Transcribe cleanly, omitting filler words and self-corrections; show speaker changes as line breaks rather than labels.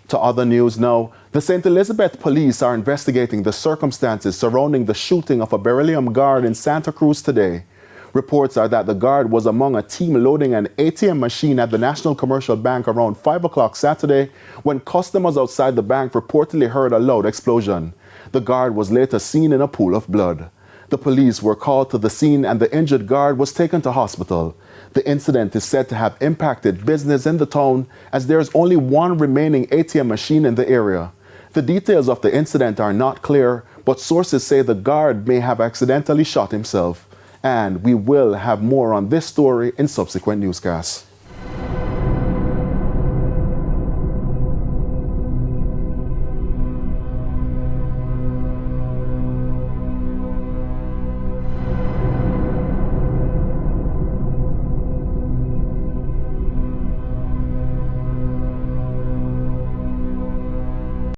To other news now, the St. Elizabeth police are investigating the circumstances surrounding the shooting of a Beryllium guard in Santa Cruz today. Reports are that the guard was among a team loading an ATM machine at the National Commercial Bank around 5 o'clock Saturday when customers outside the bank reportedly heard a loud explosion. The guard was later seen in a pool of blood. The police were called to the scene and the injured guard was taken to hospital. The incident is said to have impacted business in the town as there is only one remaining ATM machine in the area. The details of the incident are not clear, but sources say the guard may have accidentally shot himself. And we will have more on this story in subsequent newscasts.